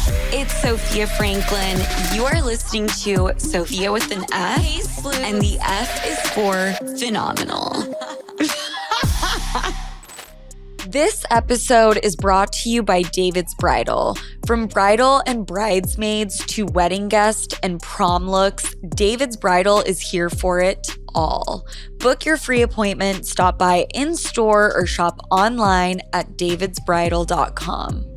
It's Sofia Franklyn. You are listening to Sofia with an F, and the F is for phenomenal. This episode is brought to you by David's Bridal. From bridal and bridesmaids to wedding guest and prom looks, David's Bridal is here for it all. Book your free appointment, stop by in-store, or shop online at davidsbridal.com.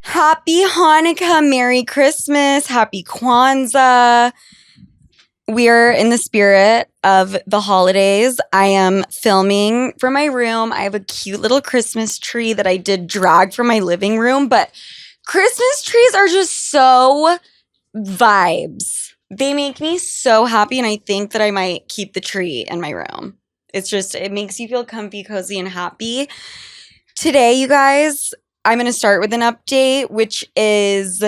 Happy Hanukkah, Merry Christmas, Happy Kwanzaa. We're in the spirit of the holidays. I am filming from my room. I have a cute little Christmas tree that I did drag from my living room, but Christmas trees are just so vibes. They make me so happy, and I think that I might keep the tree in my room. It makes you feel comfy, cozy, and happy. Today, you guys, I'm going to start with an update, which is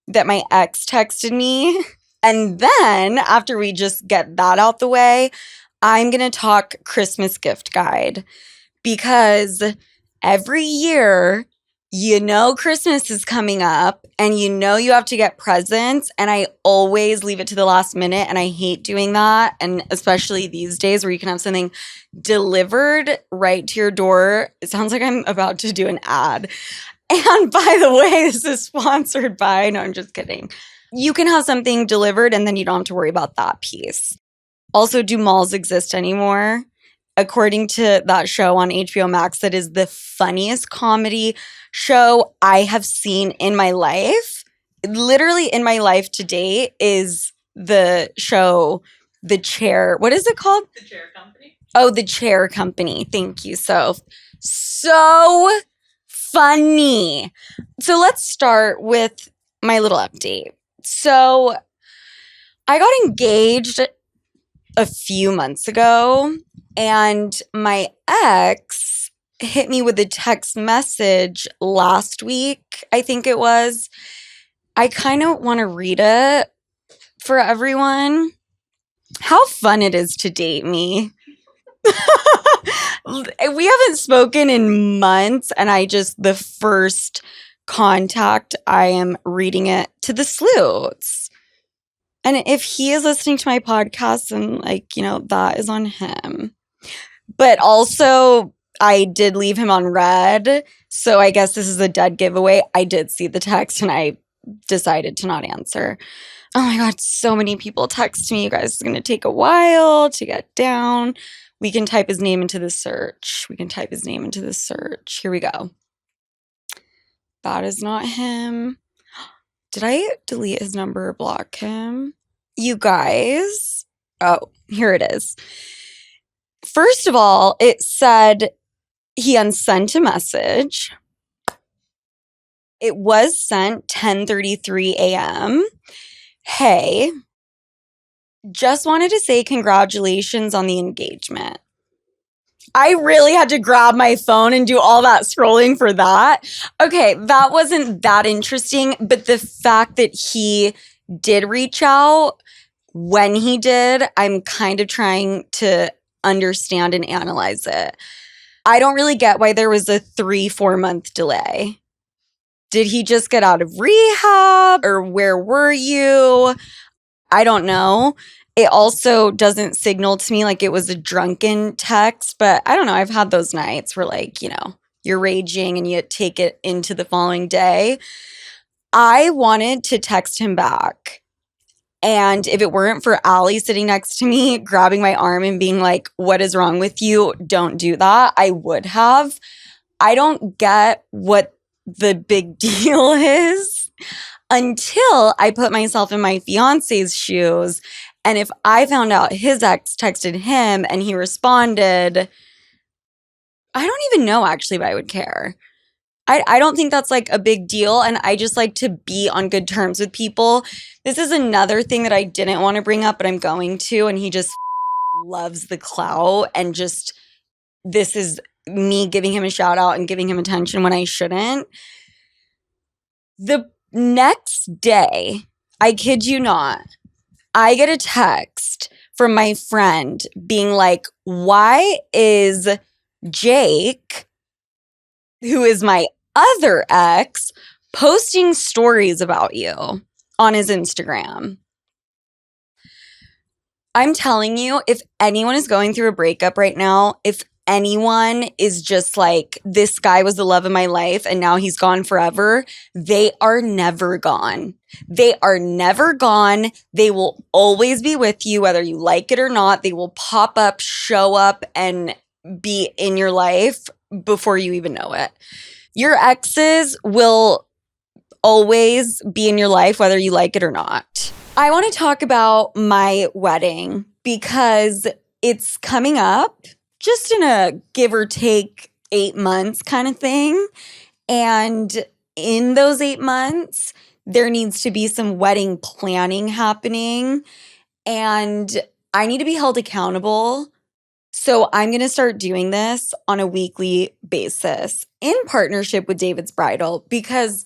that my ex texted me. And then after we just get that out the way, I'm going to talk Christmas gift guide, because every year, Christmas is coming up and you have to get presents, and I always leave it to the last minute, and I hate doing that. And especially these days where you can have something delivered right to your door. It sounds like I'm about to do an ad. And by the way, this is sponsored by, no, I'm just kidding. You can have something delivered and then you don't have to worry about that piece. Also, do malls exist anymore? According to that show on HBO Max, that is the funniest comedy show I have seen in my life. Literally in my life to date is the show, The Chair. What is it called? The Chair Company. Oh, The Chair Company. Thank you, Soph. So funny. So let's start with my little update. So I got engaged a few months ago, and my ex hit me with a text message last week, I think it was. I kind of want to read it for everyone. How fun it is to date me. We haven't spoken in months, and the first contact, I am reading it to the sloots. And if he is listening to my podcast, then that is on him. But also, I did leave him on red, so I guess this is a dead giveaway. I did see the text and I decided to not answer. Oh my God, so many people text me. You guys, it's going to take a while to get down. We can type his name into the search. Here we go. That is not him. Did I delete his number or block him? You guys. Oh, here it is. First of all, it said he unsent a message. It was sent 10:33 a.m. Hey, just wanted to say congratulations on the engagement. I really had to grab my phone and do all that scrolling for that. Okay, that wasn't that interesting, but the fact that he did reach out when he did, I'm kind of trying to understand and analyze it. I don't really get why there was a 3-4 month delay. Did he just get out of rehab, or where were you? I don't know. It also doesn't signal to me like it was a drunken text, but I don't know. I've had those nights where you're raging and you take it into the following day. I wanted to text him back. And if it weren't for Allie sitting next to me, grabbing my arm and being like, what is wrong with you? Don't do that. I would have. I don't get what the big deal is until I put myself in my fiance's shoes. And if I found out his ex texted him and he responded, I don't even know actually if I would care. I don't think that's a big deal. And I just like to be on good terms with people. This is another thing that I didn't want to bring up, but I'm going to. And he just loves the clout. And this is me giving him a shout out and giving him attention when I shouldn't. The next day, I kid you not, I get a text from my friend being like, why is Jake, who is my other ex, posting stories about you on his Instagram. I'm telling you, if anyone is going through a breakup right now, if anyone is just like, this guy was the love of my life and now he's gone forever, they are never gone. They are never gone. They will always be with you, whether you like it or not. They will pop up, show up, and be in your life before you even know it. Your exes will always be in your life, whether you like it or not. I want to talk about my wedding because it's coming up just in a give or take 8 months kind of thing. And in those 8 months, there needs to be some wedding planning happening. And I need to be held accountable. So I'm going to start doing this on a weekly basis in partnership with David's Bridal because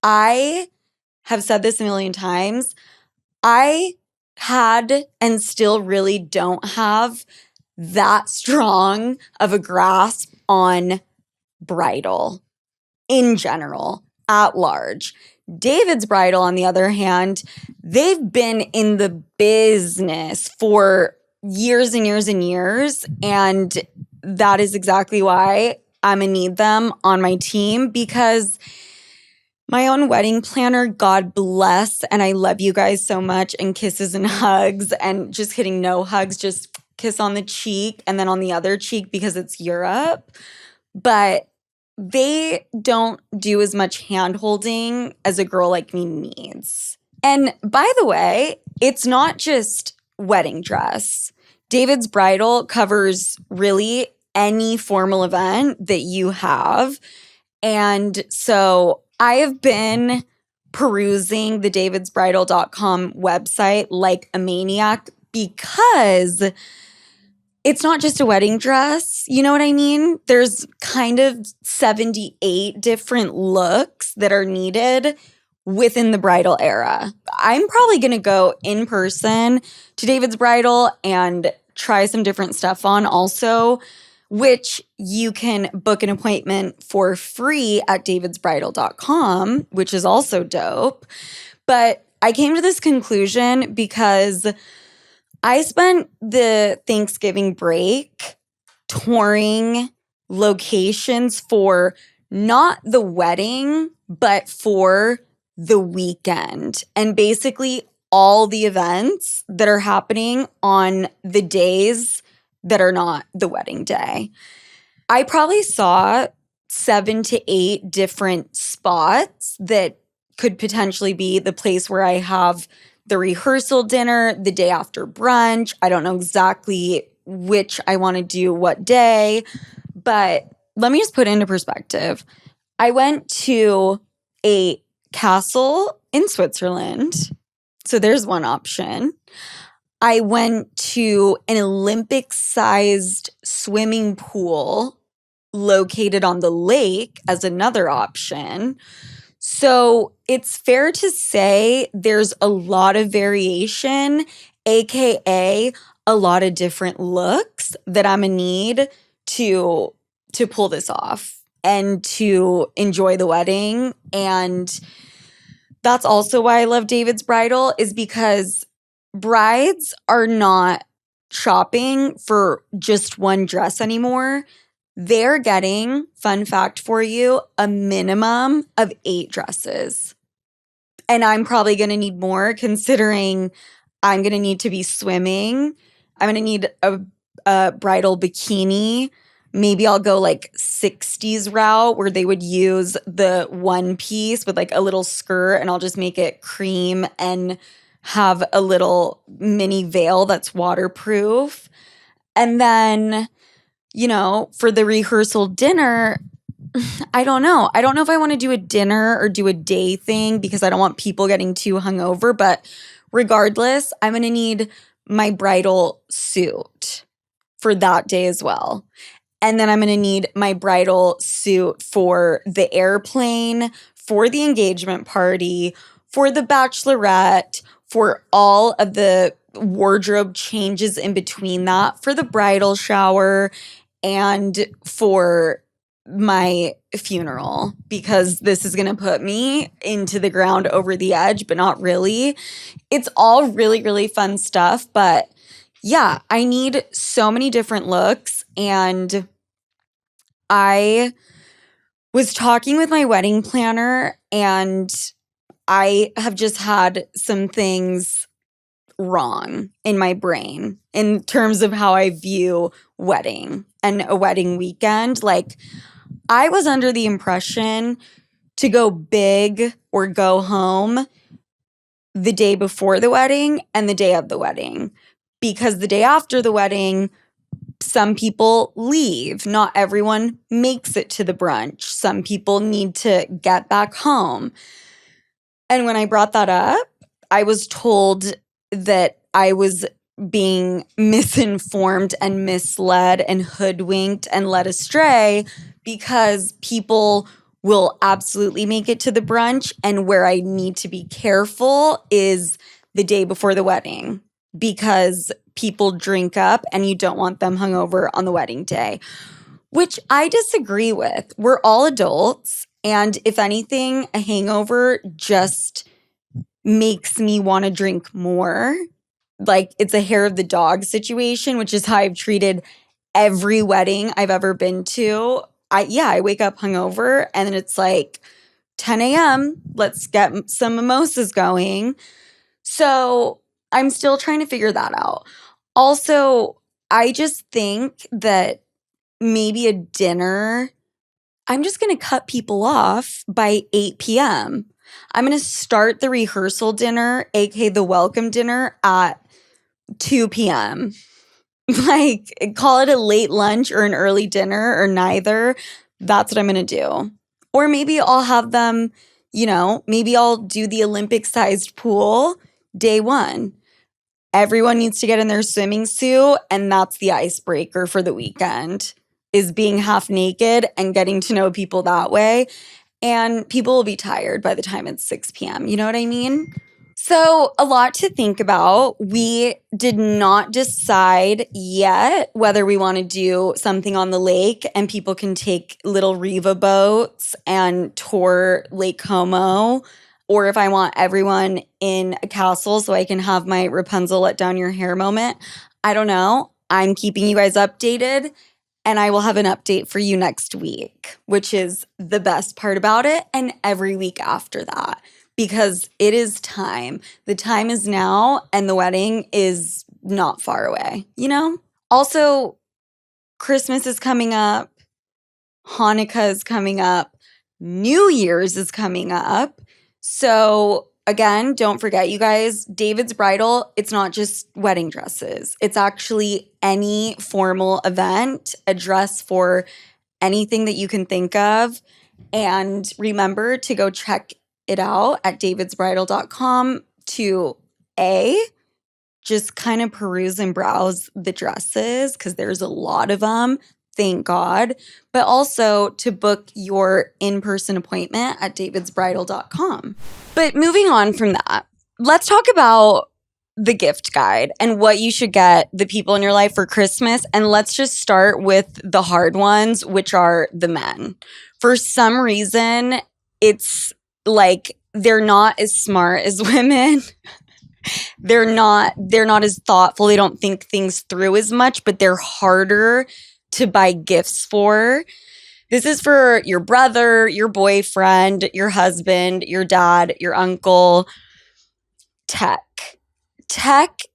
I have said this a million times. I had and still really don't have that strong of a grasp on bridal in general, at large. David's Bridal, on the other hand, they've been in the business for years and years and years. And that is exactly why I'm going to need them on my team because my own wedding planner, God bless, and I love you guys so much, and kisses and hugs, and just kidding, no hugs, just kiss on the cheek and then on the other cheek because it's Europe. But they don't do as much hand-holding as a girl like me needs. And by the way, it's not just wedding dress. David's Bridal covers really any formal event that you have. And so I have been perusing the davidsbridal.com website like a maniac because it's not just a wedding dress. You know what I mean? There's kind of 78 different looks that are needed within the bridal era. I'm probably going to go in person to David's Bridal and try some different stuff on also, which you can book an appointment for free at davidsbridal.com, which is also dope. But I came to this conclusion because I spent the Thanksgiving break touring locations for not the wedding, but for the weekend. And basically all the events that are happening on the days that are not the wedding day. I probably saw 7 to 8 different spots that could potentially be the place where I have the rehearsal dinner, the day after brunch. I don't know exactly which I want to do what day, but let me just put it into perspective. I went to a castle in Switzerland. So there's one option. I went to an Olympic-sized swimming pool located on the lake as another option. So it's fair to say there's a lot of variation, aka a lot of different looks that I'm gonna need to pull this off and to enjoy the wedding. And that's also why I love David's Bridal, is because brides are not shopping for just one dress anymore. They're getting, fun fact for you, a minimum of 8 dresses. And I'm probably going to need more considering I'm going to need to be swimming. I'm going to need a bridal bikini. Maybe I'll go like 60s route where they would use the one piece with like a little skirt and I'll just make it cream and have a little mini veil that's waterproof. And then, you know, for the rehearsal dinner, I don't know. I don't know if I want to do a dinner or do a day thing because I don't want people getting too hungover. But regardless, I'm going to need my bridal suit for that day as well. And then I'm going to need my bridal suit for the airplane, for the engagement party, for the bachelorette, for all of the wardrobe changes in between that, for the bridal shower, and for my funeral because this is going to put me into the ground over the edge, but not really. It's all really, really fun stuff. But yeah, I need so many different looks. And I was talking with my wedding planner, and I have just had some things wrong in my brain in terms of how I view wedding and a wedding weekend. Like, I was under the impression to go big or go home the day before the wedding and the day of the wedding, because the day after the wedding, some people leave. Not everyone makes it to the brunch. Some people need to get back home. And when I brought that up, I was told that I was being misinformed and misled and hoodwinked and led astray because people will absolutely make it to the brunch. And where I need to be careful is the day before the wedding, because people drink up and you don't want them hungover on the wedding day, which I disagree with. We're all adults. And if anything, a hangover just makes me want to drink more. Like, it's a hair of the dog situation, which is how I've treated every wedding I've ever been to. I wake up hungover and then it's like 10 a.m. Let's get some mimosas going. So I'm still trying to figure that out. Also, I just think that maybe a dinner, I'm just going to cut people off by 8 p.m. I'm going to start the rehearsal dinner, aka the welcome dinner, at 2 p.m. Like, call it a late lunch or an early dinner or neither. That's what I'm going to do. Or maybe I'll have them, maybe I'll do the Olympic-sized pool day one. Everyone needs to get in their swimming suit, and that's the icebreaker for the weekend, is being half naked and getting to know people that way. And people will be tired by the time it's 6 p.m. You know what I mean? So a lot to think about. We did not decide yet whether we want to do something on the lake and people can take little Riva boats and tour Lake Como, or if I want everyone in a castle so I can have my Rapunzel let down your hair moment. I don't know. I'm keeping you guys updated, and I will have an update for you next week, which is the best part about it, and every week after that. Because it is time. The time is now, and the wedding is not far away, Also, Christmas is coming up. Hanukkah is coming up. New Year's is coming up. So, again, don't forget, you guys, David's Bridal, it's not just wedding dresses. It's actually any formal event, a dress for anything that you can think of. And remember to go check it out at davidsbridal.com to just kind of peruse and browse the dresses, because there's a lot of them, thank God, but also to book your in-person appointment at davidsbridal.com. But moving on from that, let's talk about the gift guide and what you should get the people in your life for Christmas. And let's just start with the hard ones, which are the men. For some reason, it's like they're not as smart as women. They're not as thoughtful. They don't think things through as much, but they're harder to buy gifts for. This is for your brother, your boyfriend, your husband, your dad, your uncle. Tech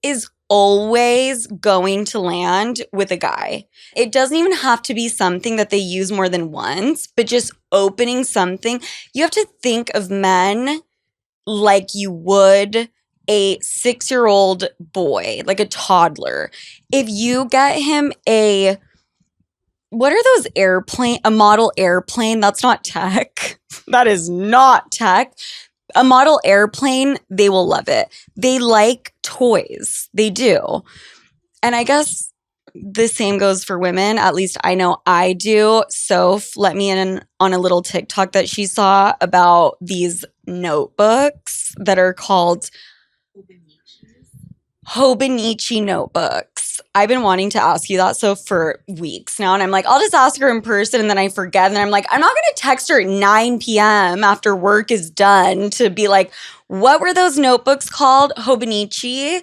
is always going to land with a guy. It doesn't even have to be something that they use more than once, but just opening something. You have to think of men like you would a 6-year-old boy, like a toddler. If you get him what are those a model airplane? That's not tech. That is not tech. A model airplane, they will love it. They like toys. They do. And I guess the same goes for women. At least I know I do. Soph let me in on a little TikTok that she saw about these notebooks that are called Hobonichi notebooks. I've been wanting to ask you that for weeks now. And I'm like, I'll just ask her in person. And then I forget. And then I'm like, I'm not going to text her at 9 p.m. after work is done to be like, what were those notebooks called? Hobonichi,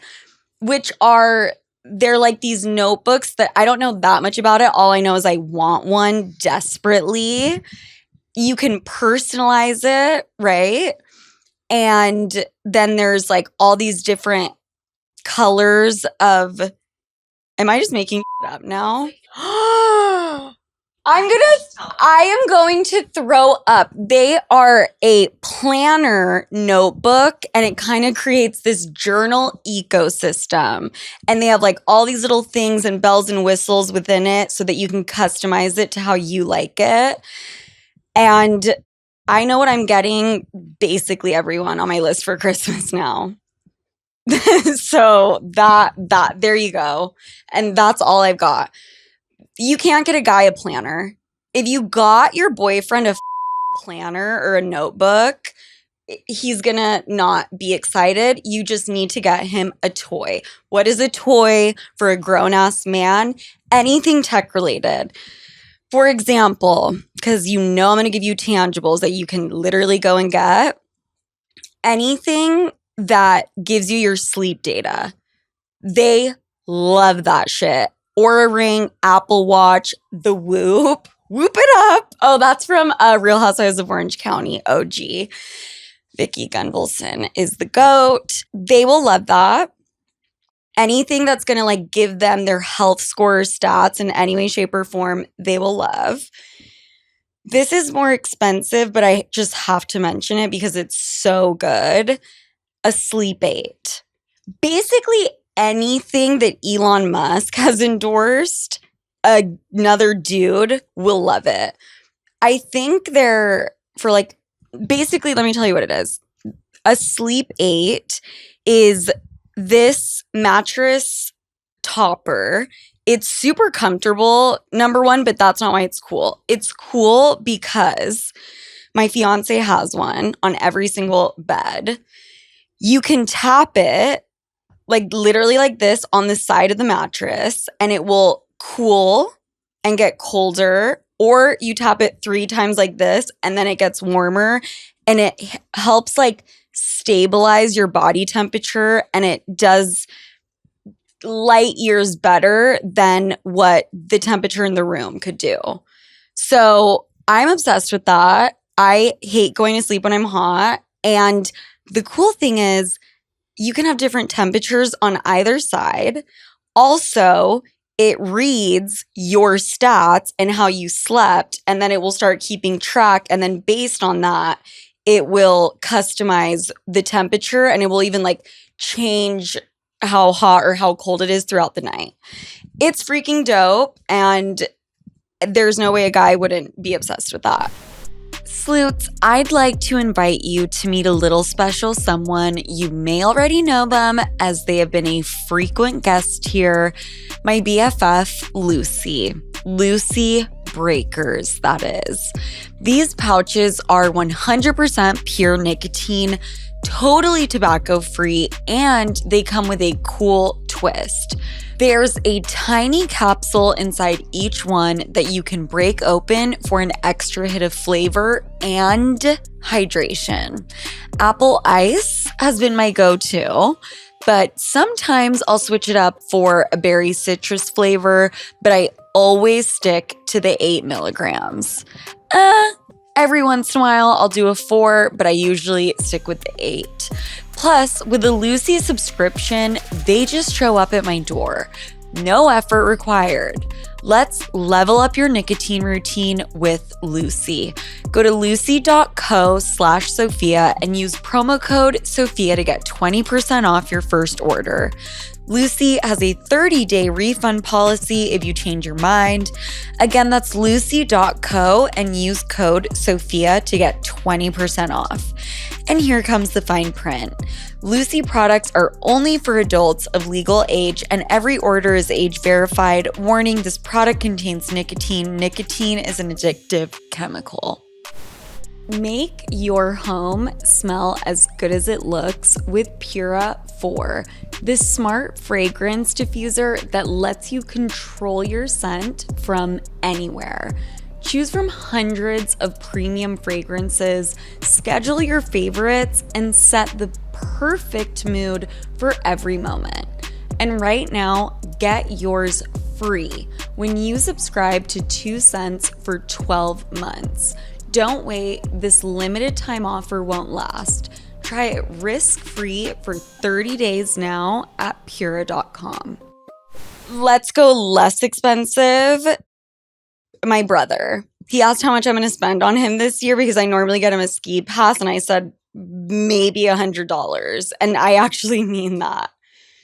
they're like these notebooks that I don't know that much about it. All I know is I want one desperately. You can personalize it, right? And then there's like all these different colors of, am I just making up now? I am going to throw up. They are a planner notebook, and it kind of creates this journal ecosystem. And they have like all these little things and bells and whistles within it so that you can customize it to how you like it. And I know what I'm getting basically everyone on my list for Christmas now. So there you go. And that's all I've got. You can't get a guy a planner. If you got your boyfriend a planner or a notebook, he's gonna not be excited. You just need to get him a toy. What is a toy for a grown-ass man? Anything tech related. For example, because you know I'm gonna give you tangibles that you can literally go and get. Anything that gives you your sleep data. They love that shit. Oura Ring, Apple Watch, the Whoop. Whoop it up. Oh, that's from Real Housewives of Orange County, OG. Vicky Gunvalson is the GOAT. They will love that. Anything that's going to like give them their health score stats in any way, shape, or form, they will love. This is more expensive, but I just have to mention it because it's so good. A sleep aid. Basically, anything that Elon Musk has endorsed, another dude will love it. I think they're for like, basically, let me tell you what it is. A sleep aid is this mattress topper. It's super comfortable, number one, but that's not why it's cool. It's cool because my fiance has one on every single bed. You can tap it like literally like this on the side of the mattress and it will cool and get colder, or you tap it 3 times like this and then it gets warmer, and it helps like stabilize your body temperature, and it does light years better than what the temperature in the room could do. So I'm obsessed with that. I hate going to sleep when I'm hot. And the cool thing is you can have different temperatures on either side. Also, it reads your stats and how you slept, and then it will start keeping track. And then based on that, it will customize the temperature, and it will even like change how hot or how cold it is throughout the night. It's freaking dope, and there's no way a guy wouldn't be obsessed with that. Sloots, I'd like to invite you to meet a little special someone. You may already know them as they have been a frequent guest here. My BFF, Lucy. Lucy Breakers, that is. These pouches are 100% pure nicotine, totally tobacco-free, and they come with a cool twist. There's a tiny capsule inside each one that you can break open for an extra hit of flavor and hydration. Apple ice has been my go-to, but sometimes I'll switch it up for a berry citrus flavor, but I always stick to the 8 milligrams. Every once in a while, I'll do a 4, but I usually stick with the 8. Plus, with the Lucy subscription, they just show up at my door. No effort required. Let's level up your nicotine routine with Lucy. Go to lucy.co/Sofia and use promo code Sofia to get 20% off your first order. Lucy has a 30-day refund policy if you change your mind. Again, that's lucy.co and use code Sofia to get 20% off. And here comes the fine print. Lucy products are only for adults of legal age, and every order is age verified. Warning, this product contains nicotine. Nicotine is an addictive chemical. Make your home smell as good as it looks with Pura 4, this smart fragrance diffuser that lets you control your scent from anywhere. Choose from hundreds of premium fragrances, schedule your favorites, and set the perfect mood for every moment. And right now, get yours free when you subscribe to 2 cents for 12 months. Don't wait, this limited time offer won't last. Try it risk-free for 30 days now at Pura.com. Let's go less expensive. My brother. He asked how much I'm going to spend on him this year because I normally get him a ski pass, and I said maybe $100. And I actually mean that.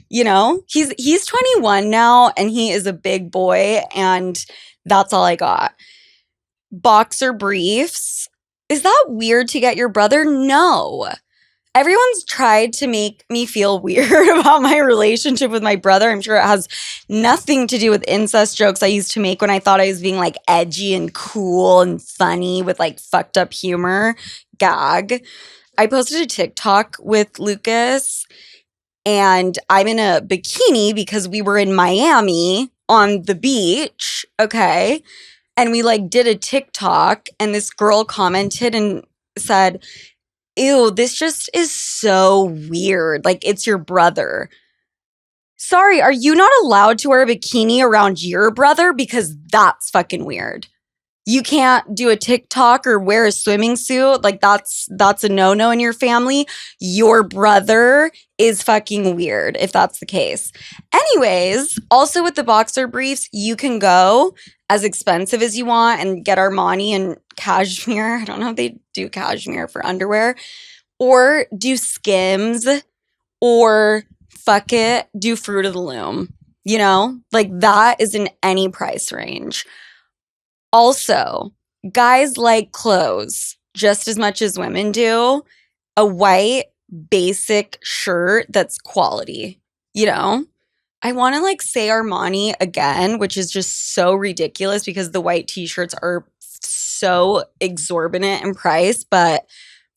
You know, he's 21 now, and he is a big boy, and that's all I got. Boxer briefs. Is that weird to get your brother? No. Everyone's tried to make me feel weird about my relationship with my brother. I'm sure it has nothing to do with incest jokes I used to make when I thought I was being like edgy and cool and funny with like fucked up humor. Gag. I posted a TikTok with Lucas, and I'm in a bikini because we were in Miami on the beach. Okay. And we like did a TikTok, and this girl commented and said, "Ew, this just is so weird. Like, it's your brother." Sorry, are you not allowed to wear a bikini around your brother? Because that's fucking weird. You can't do a TikTok or wear a swimming suit. Like, that's a no-no in your family. Your brother is fucking weird if that's the case. Anyways, also with the boxer briefs, you can go as expensive as you want and get Armani and cashmere. I don't know if they do cashmere for underwear. Or do Skims, or fuck it, do Fruit of the Loom. You know? Like, that is in any price range. Also, guys like clothes just as much as women do. A white basic shirt that's quality, you know? I want to like say Armani again, which is just so ridiculous because the white t-shirts are so exorbitant in price, but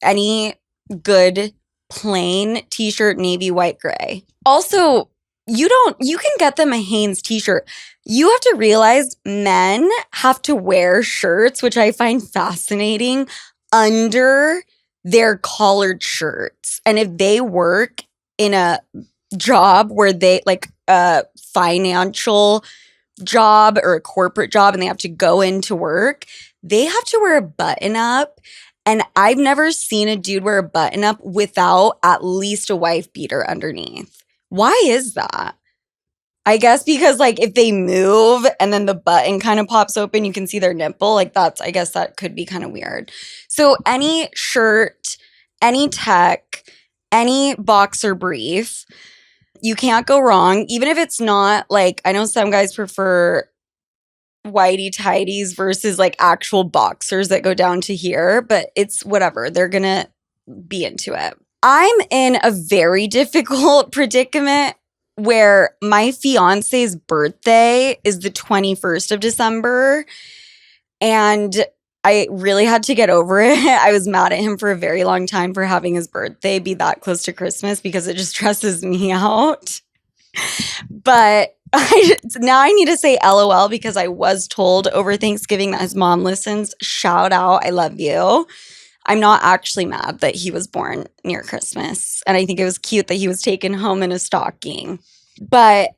any good plain t-shirt, navy, white, gray. Also, you can get them a Hanes t-shirt. You have to realize men have to wear shirts, which I find fascinating, under their collared shirts. And if they work in a job where they like a financial job or a corporate job and they have to go into work, they have to wear a button up. And I've never seen a dude wear a button up without at least a wife beater underneath. Why is that? I guess because like if they move and then the button kind of pops open, you can see their nipple. Like I guess that could be kind of weird. So any shirt, any tech, any boxer brief, you can't go wrong. Even if it's not like, I know some guys prefer whitey tighties versus like actual boxers that go down to here, but it's whatever. They're going to be into it. I'm in a very difficult predicament where my fiance's birthday is the 21st of December, and I really had to get over it. I was mad at him for a very long time for having his birthday be that close to Christmas because it just stresses me out. But now I need to say LOL because I was told over Thanksgiving that his mom listens. Shout out. I love you. I'm not actually mad that he was born near Christmas. And I think it was cute that he was taken home in a stocking. But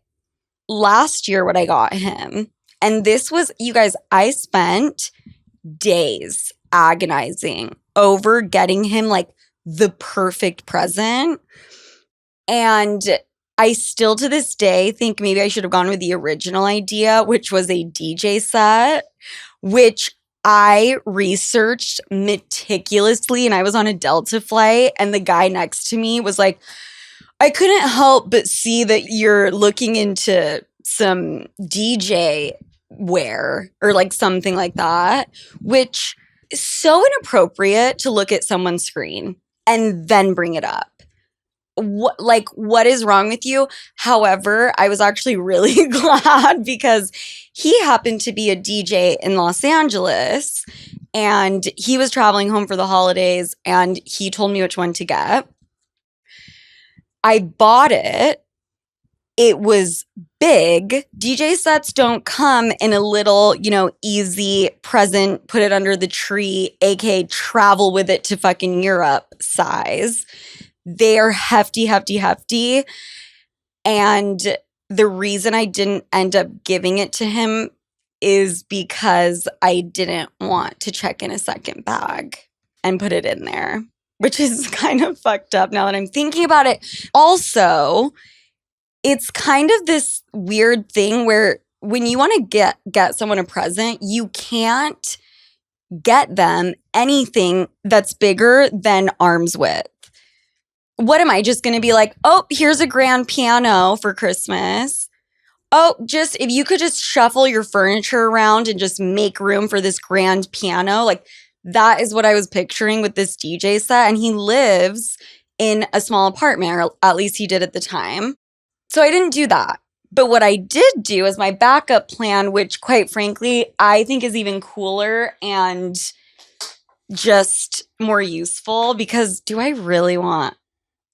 last year, what I got him, and this was, you guys, I spent days agonizing over getting him like the perfect present. And I still to this day think maybe I should have gone with the original idea, which was a DJ set, which I researched meticulously, and I was on a Delta flight, and the guy next to me was like, "I couldn't help but see that you're looking into some DJ wear," or like something like that, which is so inappropriate to look at someone's screen and then bring it up. what is wrong with you? However, I was actually really glad because he happened to be a DJ in Los Angeles and he was traveling home for the holidays and he told me which one to get. I bought it. It was big. DJ sets don't come in a little, easy present, put it under the tree, aka travel with it to fucking Europe size. They're hefty, hefty, hefty. And the reason I didn't end up giving it to him is because I didn't want to check in a second bag and put it in there, which is kind of fucked up now that I'm thinking about it. Also, it's kind of this weird thing where when you want to get someone a present, you can't get them anything that's bigger than arm's width. What am I just going to be like, oh, here's a grand piano for Christmas. Oh, if you could just shuffle your furniture around and just make room for this grand piano. Like that is what I was picturing with this DJ set. And he lives in a small apartment, or at least he did at the time. So I didn't do that. But what I did do is my backup plan, which quite frankly, I think is even cooler and just more useful, because do I really want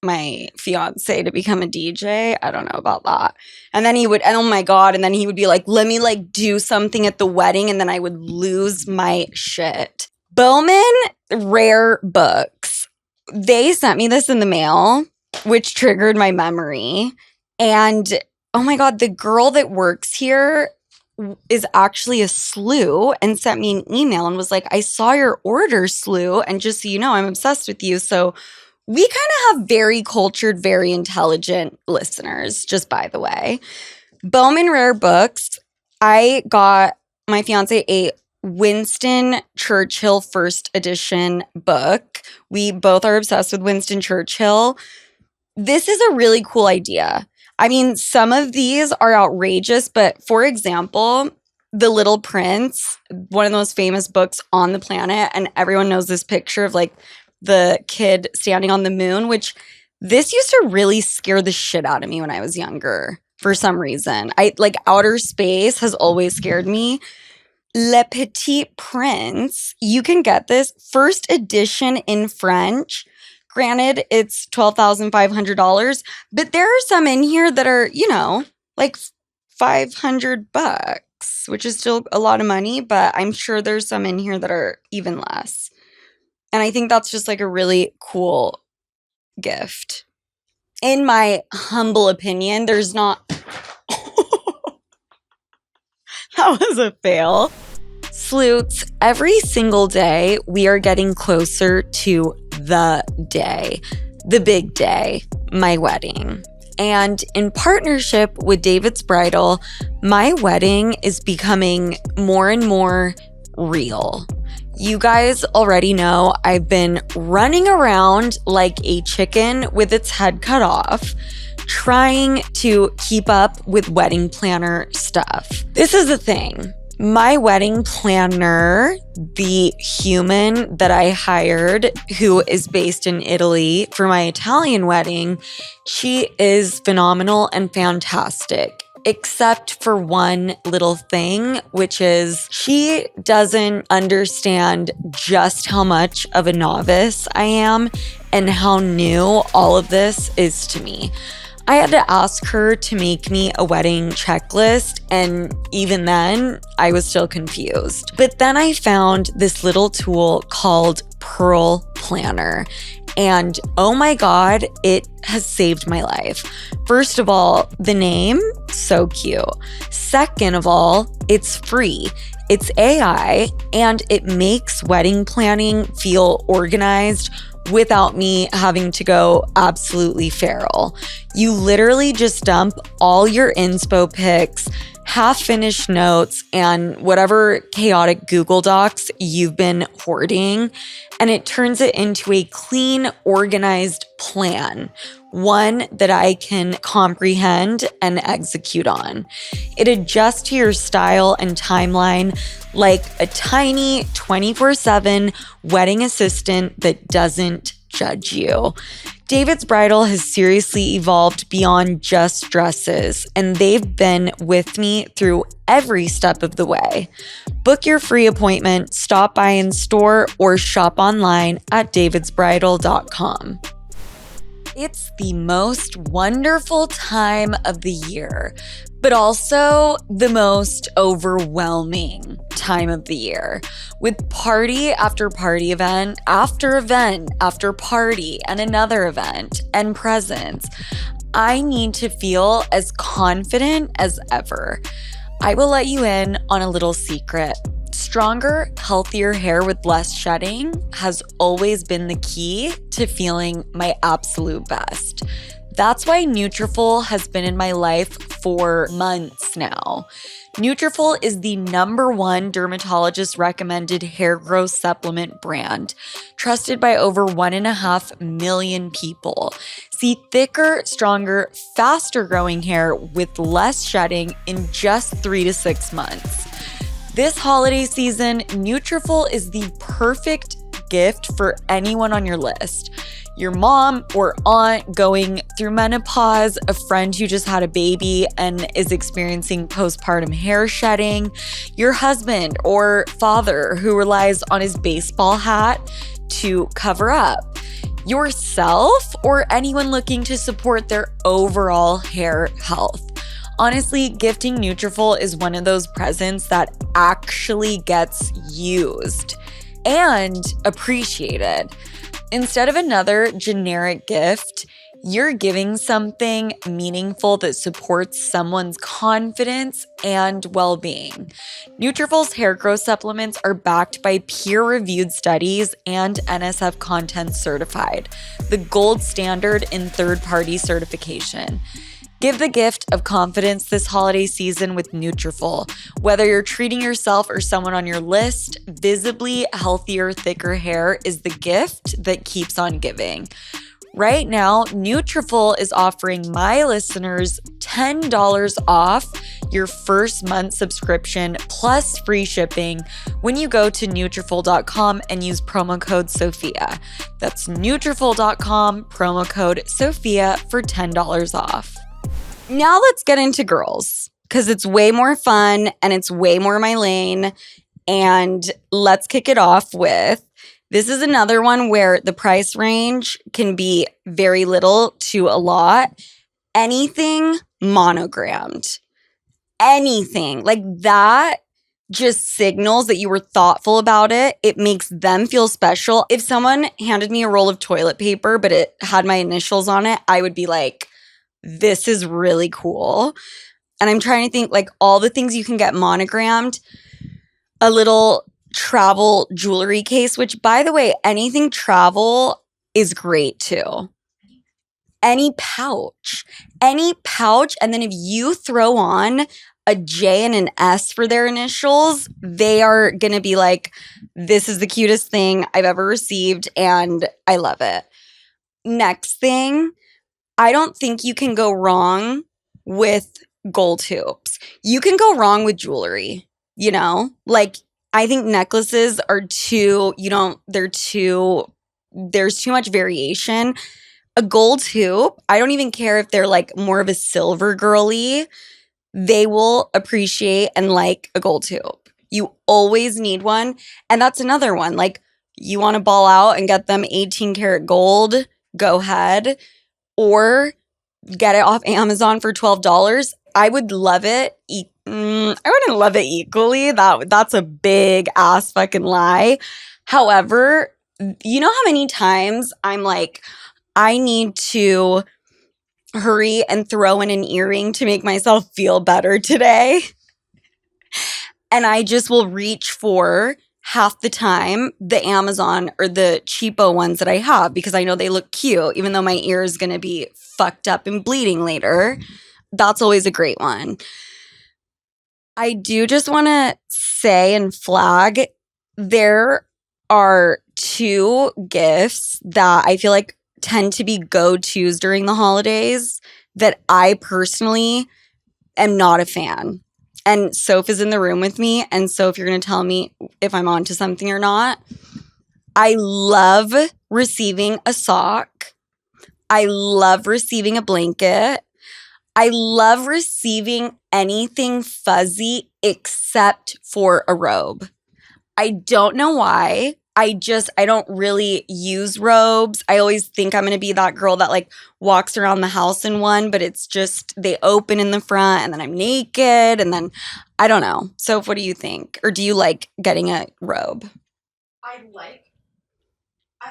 my fiance to become a DJ? I don't know about that. And then he would, and oh my God, and then he would be like, let me do something at the wedding, and then I would lose my shit. Bowman Rare Books. They sent me this in the mail, which triggered my memory. And oh my God, the girl that works here is actually a slew and sent me an email and was like, I saw your order, slew. And just so you know, I'm obsessed with you. So we kind of have very cultured, very intelligent listeners, just by the way. Bowman Rare Books. I got my fiance a Winston Churchill first edition book. We both are obsessed with Winston Churchill. This is a really cool idea. I mean, some of these are outrageous, but for example, The Little Prince, one of the most famous books on the planet, and everyone knows this picture of the kid standing on the moon, which this used to really scare the shit out of me when I was younger for some reason. Outer space has always scared me. Le Petit Prince, you can get this first edition in French. Granted, it's $12,500, but there are some in here that are, $500, which is still a lot of money, but I'm sure there's some in here that are even less. And I think that's just a really cool gift. In my humble opinion, there's not... That was a fail. Sloots, every single day, we are getting closer to the day, the big day, my wedding. And in partnership with David's Bridal, my wedding is becoming more and more real. You guys already know I've been running around like a chicken with its head cut off, trying to keep up with wedding planner stuff. This is the thing. My wedding planner, the human that I hired, who is based in Italy for my Italian wedding, she is phenomenal and fantastic, except for one little thing, which is she doesn't understand just how much of a novice I am and how new all of this is to me. I had to ask her to make me a wedding checklist, and even then, I was still confused. But then I found this little tool called Pearl Planner, and oh my God, it has saved my life. First of all, the name, so cute. Second of all, it's free. It's AI, and it makes wedding planning feel organized without me having to go absolutely feral. You literally just dump all your inspo pics, half-finished notes, and whatever chaotic Google Docs you've been hoarding, and it turns it into a clean, organized plan, one that I can comprehend and execute on. It adjusts to your style and timeline like a tiny 24/7 wedding assistant that doesn't judge you. David's Bridal has seriously evolved beyond just dresses, and they've been with me through every step of the way. Book your free appointment, stop by in store, or shop online at davidsbridal.com. It's the most wonderful time of the year, but also the most overwhelming time of the year, with party after party, event after party, and another event and presents. I need to feel as confident as ever. I will let you in on a little secret. Stronger, healthier hair with less shedding has always been the key to feeling my absolute best. That's why Nutrafol has been in my life for months now. Nutrafol is the #1 dermatologist recommended hair growth supplement brand, trusted by over 1.5 million people. See thicker, stronger, faster growing hair with less shedding in just 3 to 6 months. This holiday season, Nutrafol is the perfect gift for anyone on your list. Your mom or aunt going through menopause, a friend who just had a baby and is experiencing postpartum hair shedding, your husband or father who relies on his baseball hat to cover up, yourself, or anyone looking to support their overall hair health. Honestly, gifting Nutrafol is one of those presents that actually gets used and appreciated. Instead of another generic gift, you're giving something meaningful that supports someone's confidence and well-being. Nutrafol's hair growth supplements are backed by peer-reviewed studies and NSF Content certified, the gold standard in third-party certification. Give the gift of confidence this holiday season with Nutrafol. Whether you're treating yourself or someone on your list, visibly healthier, thicker hair is the gift that keeps on giving. Right now, Nutrafol is offering my listeners $10 off your first month subscription plus free shipping when you go to Nutrafol.com and use promo code Sofia. That's Nutrafol.com, promo code Sofia for $10 off. Now let's get into girls, because it's way more fun and it's way more my lane. And let's kick it off with, this is another one where the price range can be very little to a lot. Anything monogrammed. Anything like that just signals that you were thoughtful about it. It makes them feel special. If someone handed me a roll of toilet paper, but it had my initials on it, I would be like, this is really cool. And I'm trying to think like all the things you can get monogrammed. A little travel jewelry case, which by the way, anything travel is great too. Any pouch. And then if you throw on a J and an S for their initials, they are going to be like, this is the cutest thing I've ever received and I love it. Next thing, I don't think you can go wrong with gold hoops. You can go wrong with jewelry, you know? Like, I think necklaces are there's too much variation. A gold hoop, I don't even care if they're like more of a silver girly, they will appreciate and like a gold hoop. You always need one. And that's another one. Like, you want to ball out and get them 18 karat gold, go ahead. Or get it off Amazon for $12. I would love it. I wouldn't love it equally. That's a big ass fucking lie. However, you know how many times I'm like, I need to hurry and throw in an earring to make myself feel better today. And I just will reach for half the time the Amazon or the cheapo ones that I have because I know they look cute, even though my ear is going to be fucked up and bleeding later. That's always a great one. I do just want to say and flag, there are 2 gifts that I feel like tend to be go-tos during the holidays that I personally am not a fan. And Soph is in the room with me. And so if you're going to tell me if I'm onto something or not, I love receiving a sock. I love receiving a blanket. I love receiving anything fuzzy except for a robe. I don't know why. I don't really use robes. I always think I'm going to be that girl that like walks around the house in one, but it's just they open in the front and then I'm naked and then I don't know. So what do you think? Or do you like getting a robe? I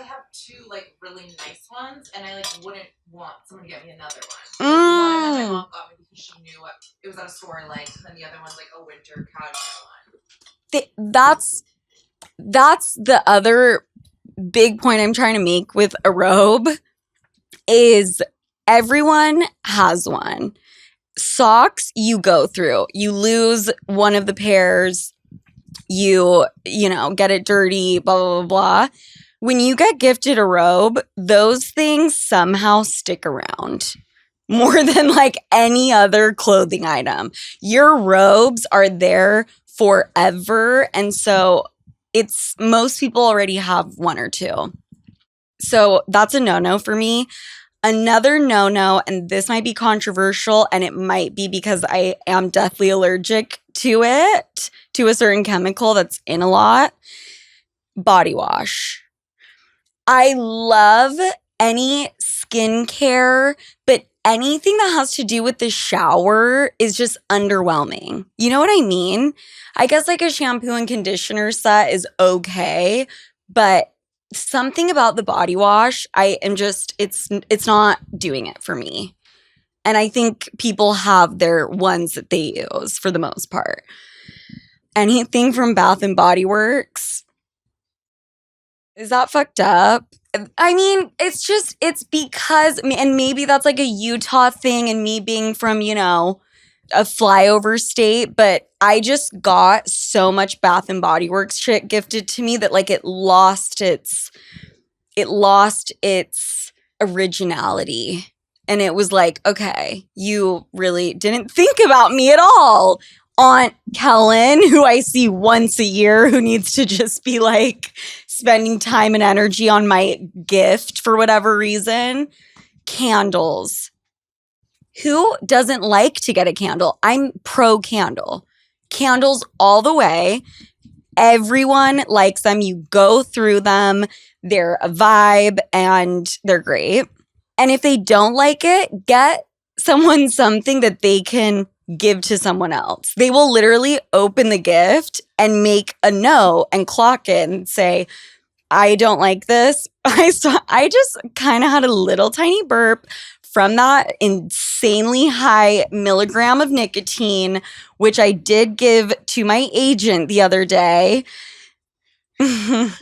have two like really nice ones, and I like wouldn't want someone to get me another one. Like, one of them my mom got me because she knew it was at a store I liked, and then the other one's like a winter casual one. That's the other big point I'm trying to make with a robe is everyone has one. Socks you go through. You lose one of the pairs, you know, get it dirty, blah, blah, blah, blah. When you get gifted a robe, those things somehow stick around more than like any other clothing item. Your robes are there forever. And so most people already have one or two. So that's a no-no for me. Another no-no, and this might be controversial, and it might be because I am deathly allergic to it, to a certain chemical that's in a lot, body wash. I love any skincare, but anything that has to do with the shower is just underwhelming. You know what I mean? I guess like a shampoo and conditioner set is okay, but something about the body wash, it's not doing it for me. And I think people have their ones that they use for the most part. Anything from Bath and Body Works, is that fucked up? I mean, it's because, and maybe that's like a Utah thing and me being from, you know, a flyover state, but I just got so much Bath and Body Works shit gifted to me that like it lost its originality. And it was like, okay, you really didn't think about me at all. Aunt Kellen, who I see once a year, who needs to just be like spending time and energy on my gift for whatever reason. Candles. Who doesn't like to get a candle? I'm pro candle. Candles all the way. Everyone likes them. You go through them. They're a vibe and they're great. And if they don't like it, get someone something that they can give to someone else. They will literally open the gift and make a note and clock it and say, I don't like this. I just kind of had a little tiny burp from that insanely high milligram of nicotine, which I did give to my agent the other day. Is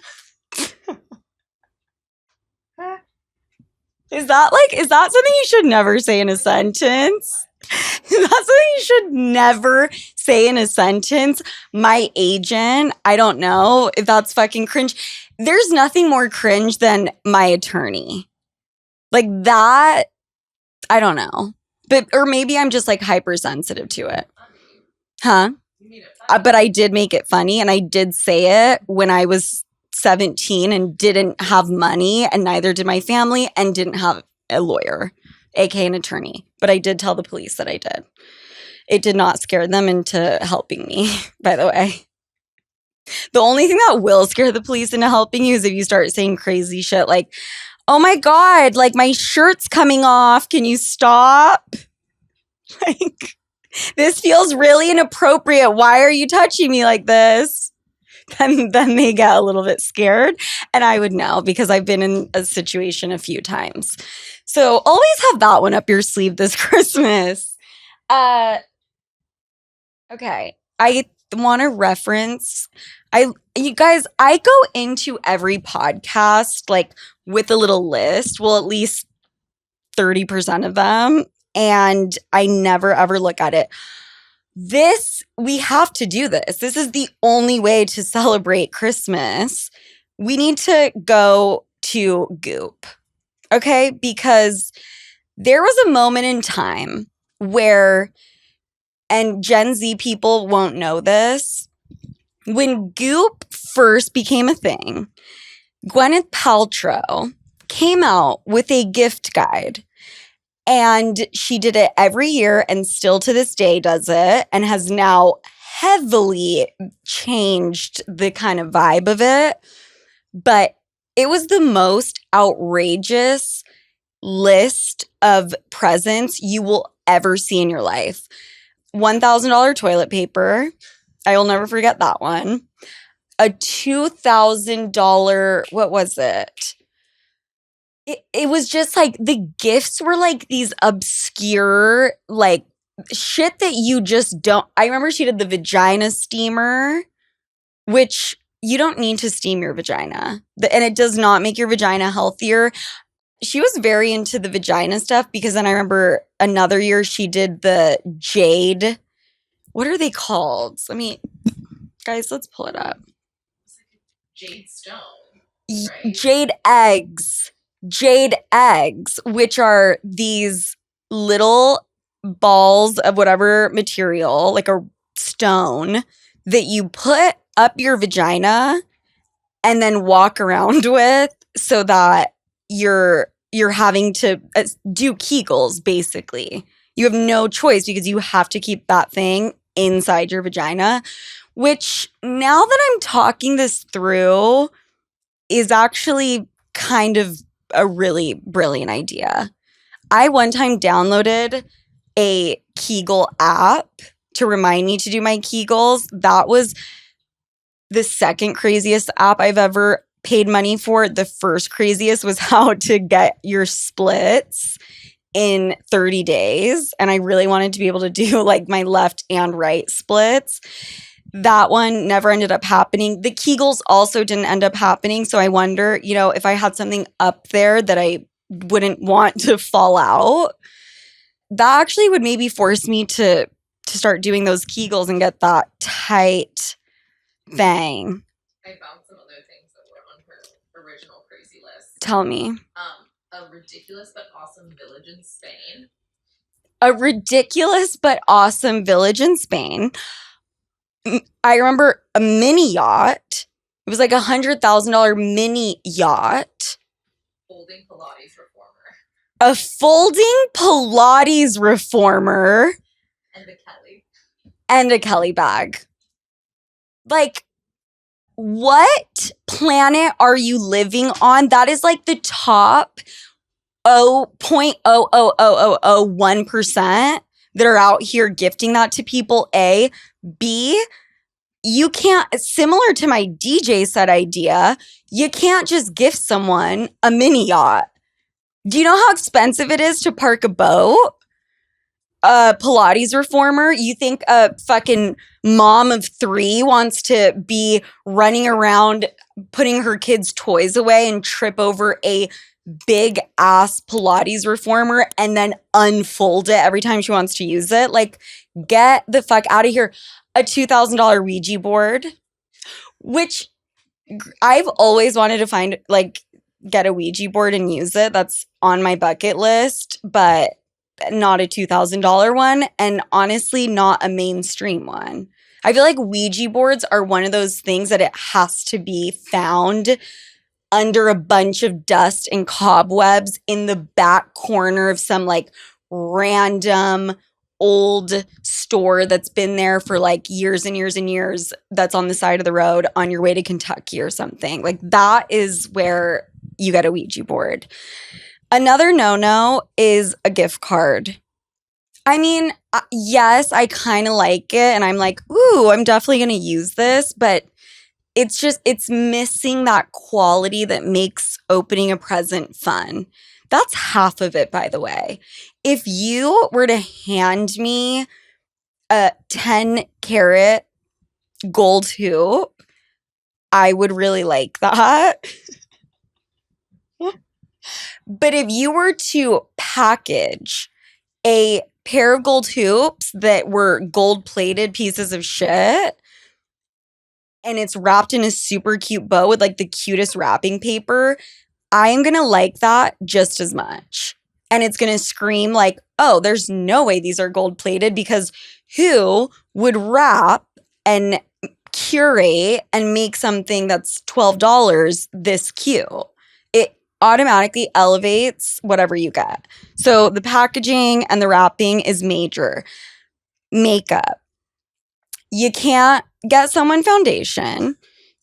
that something you should never say in a sentence? Is that something you should never say in a sentence? My agent, I don't know if that's fucking cringe. There's nothing more cringe than my attorney. Like that, I don't know. Or maybe I'm just like hypersensitive to it. Huh? But I did make it funny and I did say it when I was 17 and didn't have money and neither did my family and didn't have a lawyer, aka an attorney. But I did tell the police that I did. It did not scare them into helping me, by the way. The only thing that will scare the police into helping you is if you start saying crazy shit like, oh my God, like my shirt's coming off. Can you stop? Like, this feels really inappropriate. Why are you touching me like this? Then they get a little bit scared. And I would know because I've been in a situation a few times. So always have that one up your sleeve this Christmas. Okay. I want to reference, you guys, I go into every podcast like with a little list. Well, at least 30% of them. And I never ever look at it. We have to do this. This is the only way to celebrate Christmas. We need to go to Goop, okay? Because there was a moment in time where, and Gen Z people won't know this, when Goop first became a thing, Gwyneth Paltrow came out with a gift guide. And she did it every year and still to this day does it, and has now heavily changed the kind of vibe of it. But it was the most outrageous list of presents you will ever see in your life. $1,000 toilet paper. I will never forget that one. A $2,000, what was it? It was just like the gifts were like these obscure, like shit that you just don't. I remember she did the vagina steamer, which you don't need to steam your vagina. And it does not make your vagina healthier. She was very into the vagina stuff because then I remember another year she did the jade. What are they called? Guys, let's pull it up. It's like a jade stone. Right? Jade eggs, which are these little balls of whatever material, like a stone, that you put up your vagina and then walk around with so that you're having to do Kegels, basically. You have no choice because you have to keep that thing inside your vagina, which now that I'm talking this through is actually kind of a really brilliant idea. I one time downloaded a Kegel app to remind me to do my Kegels. That was the second craziest app I've ever paid money for. The first craziest was how to get your splits in 30 days. And I really wanted to be able to do like my left and right splits. That one never ended up happening. The Kegels also didn't end up happening. So I wonder, if I had something up there that I wouldn't want to fall out, that actually would maybe force me to start doing those Kegels and get that tight thing. I found some other things that were on her original crazy list. Tell me. A ridiculous but awesome village in Spain. A ridiculous but awesome village in Spain. I remember a mini yacht. It was like $100,000 mini yacht. Folding Pilates reformer. A folding Pilates reformer. And a Kelly. And a Kelly bag. Like, what planet are you living on? That is like the top 0.00001% that are out here gifting that to people. A. B, you can't, similar to my DJ set idea, you can't just gift someone a mini yacht. Do you know how expensive it is to park a boat? A Pilates reformer, you think a fucking mom of 3 wants to be running around putting her kids' toys away and trip over a big ass Pilates reformer and then unfold it every time she wants to use it? Like, get the fuck out of here. A $2,000 Ouija board, which I've always wanted to find, like, get a Ouija board and use it. That's on my bucket list, but not a $2,000 one, and honestly not a mainstream one. I feel like Ouija boards are one of those things that it has to be found under a bunch of dust and cobwebs in the back corner of some like random old store that's been there for like years and years and years, that's on the side of the road on your way to Kentucky or something. Like, that is where you get a Ouija board. Another no-no is a gift card. I mean, yes, I kind of like it, and I'm like, ooh, I'm definitely going to use this, but it's missing that quality that makes opening a present fun. That's half of it, by the way. If you were to hand me a 10-carat gold hoop, I would really like that. But if you were to package a pair of gold hoops that were gold-plated pieces of shit, and it's wrapped in a super cute bow with like the cutest wrapping paper, I'm going to like that just as much. And it's going to scream like, oh, there's no way these are gold-plated, because who would wrap and curate and make something that's $12 this cute? automatically elevates whatever you get. So the packaging and the wrapping is major. Makeup. You can't get someone foundation.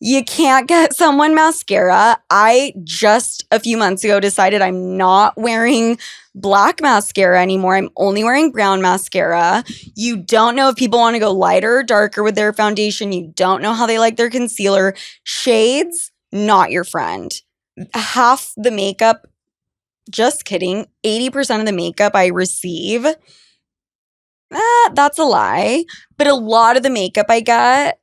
You can't get someone mascara. I just a few months ago decided I'm not wearing black mascara anymore. I'm only wearing brown mascara. You don't know if people want to go lighter or darker with their foundation. You don't know how they like their concealer. Shades, not your friend. Half the makeup, just kidding, 80% of the makeup I receive, that's a lie. But a lot of the makeup I get,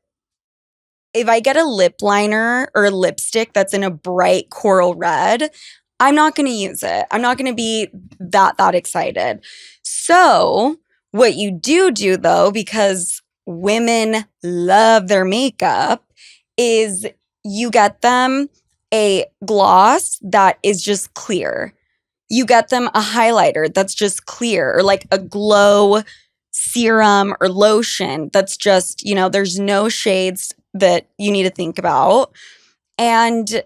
if I get a lip liner or a lipstick that's in a bright coral red, I'm not going to use it. I'm not going to be that excited. So what you do though, because women love their makeup, is you get them a gloss that is just clear. You get them a highlighter that's just clear, or like a glow serum or lotion that's just, there's no shades that you need to think about. And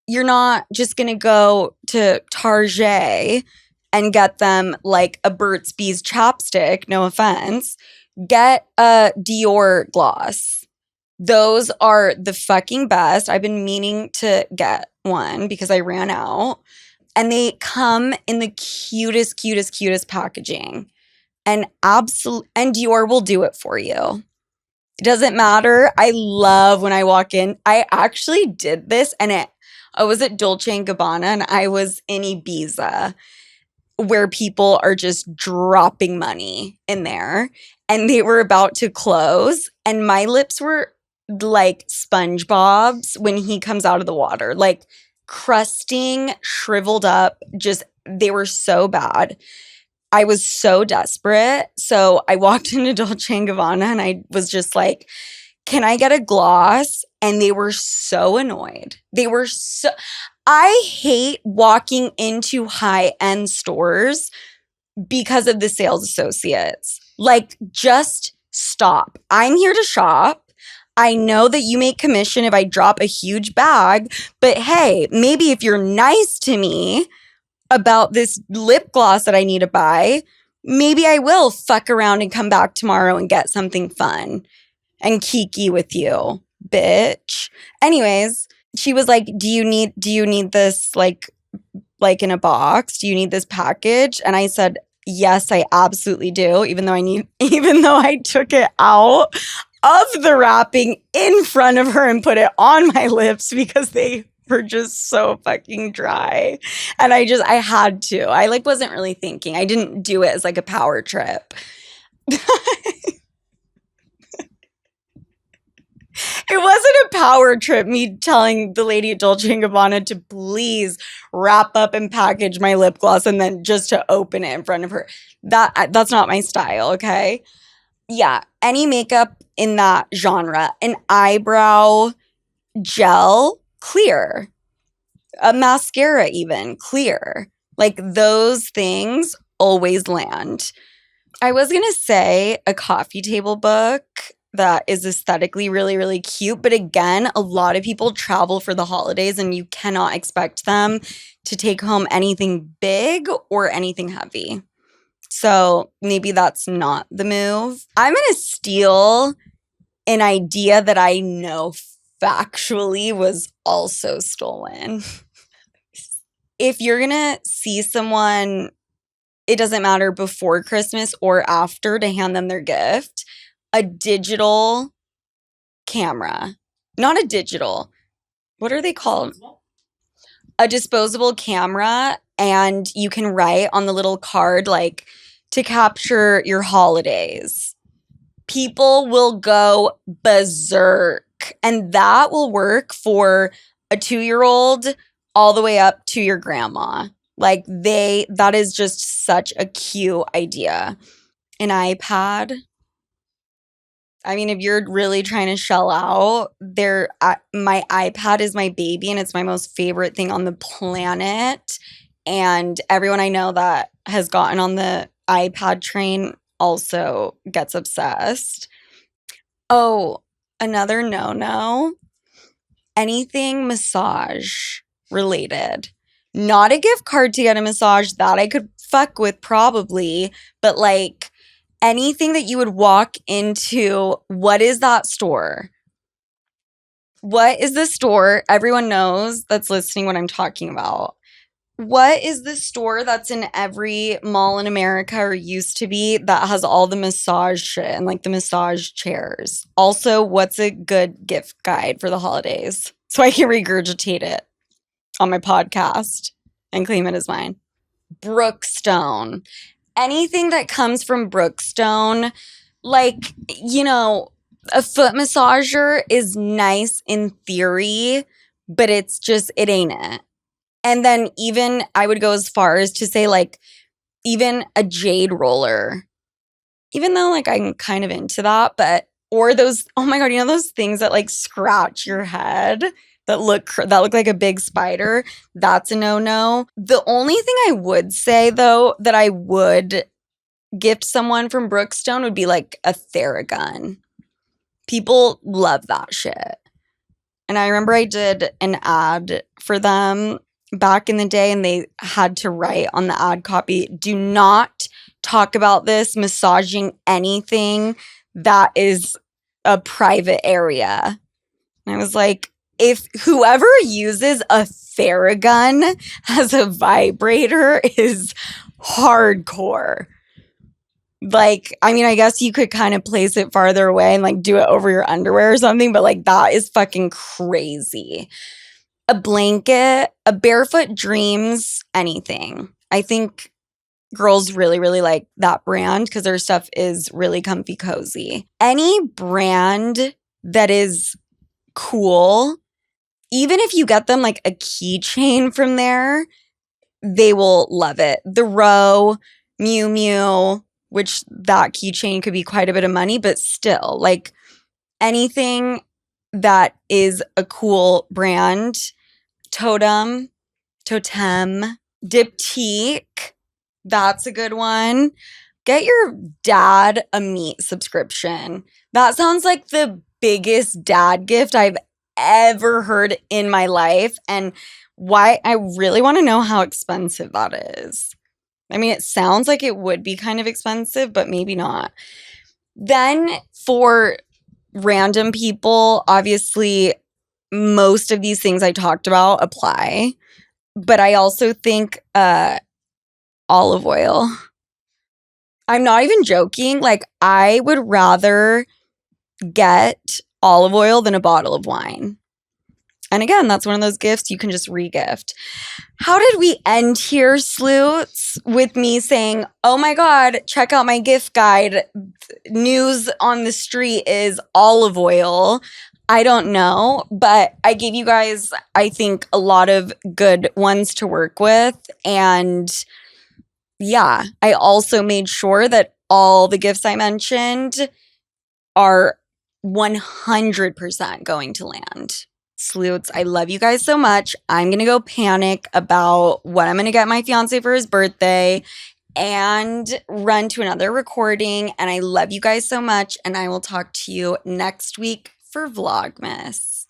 you're not just going to go to Target and get them like a Burt's Bees chapstick, no offense. Get a Dior gloss. Those are the fucking best. I've been meaning to get one because I ran out. And they come in the cutest packaging. And Dior will do it for you. It doesn't matter. I love when I walk in. I actually did this, and I was at Dolce & Gabbana, and I was in Ibiza, where people are just dropping money in there, and they were about to close, and my lips were like SpongeBob's when he comes out of the water, like crusting, shriveled up, just they were so bad. I was so desperate. So I walked into Dolce & Gabbana and I was just like, can I get a gloss? And they were so annoyed. I hate walking into high-end stores because of the sales associates. Like, just stop. I'm here to shop. I know that you make commission if I drop a huge bag, but hey, maybe if you're nice to me about this lip gloss that I need to buy, maybe I will fuck around and come back tomorrow and get something fun and kiki with you, bitch. Anyways, she was like, do you need this like in a box? Do you need this package? And I said, yes, I absolutely do, even though I took it out of the wrapping in front of her and put it on my lips because they were just so fucking dry. And I had to. I like wasn't really thinking. I didn't do it as like a power trip. It wasn't a power trip, me telling the lady at Dolce & Gabbana to please wrap up and package my lip gloss and then just to open it in front of her. That's not my style, okay? Yeah, any makeup in that genre. An eyebrow gel, clear. A mascara even, clear. Like those things always land. I was going to say a coffee table book that is aesthetically really, really cute. But again, a lot of people travel for the holidays and you cannot expect them to take home anything big or anything heavy. So maybe that's not the move. I'm going to steal an idea that I know factually was also stolen. If you're going to see someone, it doesn't matter before Christmas or after, to hand them their gift, a digital camera. Not a digital. What are they called? A disposable camera, and you can write on the little card like to capture your holidays. People will go berserk, and that will work for a 2-year-old all the way up to your grandma. Like that is just such a cute idea. An iPad. I mean, if you're really trying to shell out, my iPad is my baby and it's my most favorite thing on the planet. And everyone I know that has gotten on the iPad train also gets obsessed. Oh, another no-no. Anything massage related. Not a gift card to get a massage, that I could fuck with probably, but like anything that you would walk into, what is that store? What is the store? Everyone knows that's listening what I'm talking about. What is the store that's in every mall in America or used to be that has all the massage shit and like the massage chairs? Also, what's a good gift guide for the holidays so I can regurgitate it on my podcast and claim it as mine? Brookstone. Anything that comes from Brookstone, like, you know, a foot massager is nice in theory, but it's just, it ain't it. And then even I would go as far as to say like even a jade roller, even though like I'm kind of into that, but or those, oh my God, you know those things that like scratch your head that look like a big spider? That's a no-no. The only thing I would say though that I would gift someone from Brookstone would be like a Theragun. People love that shit. And I remember I did an ad for them back in the day and they had to write on the ad copy, do not talk about this massaging anything that is a private area. And I was like, if whoever uses a Theragun as a vibrator is hardcore. Like, I mean, I guess you could kind of place it farther away and like do it over your underwear or something, but like that is fucking crazy. A blanket, a Barefoot Dreams, anything. I think girls really, really like that brand because their stuff is really comfy cozy. Any brand that is cool, even if you get them like a keychain from there, they will love it. The Row, Miu Miu, which that keychain could be quite a bit of money, but still, like anything that is a cool brand. Totem, Diptyque, that's a good one. Get your dad a meat subscription. That sounds like the biggest dad gift I've ever heard in my life, and why I really want to know how expensive that is. I mean, it sounds like it would be kind of expensive, but maybe not. Then for random people, obviously, most of these things I talked about apply. But I also think olive oil. I'm not even joking. Like, I would rather get olive oil than a bottle of wine. And again, that's one of those gifts you can just re-gift. How did we end here, sleuths? With me saying, oh my God, check out my gift guide. News on the street is olive oil. I don't know, but I gave you guys, I think, a lot of good ones to work with. And yeah, I also made sure that all the gifts I mentioned are 100% going to land. Sleuths, I love you guys so much. I'm going to go panic about what I'm going to get my fiance for his birthday and run to another recording. And I love you guys so much. And I will talk to you next week for Vlogmas.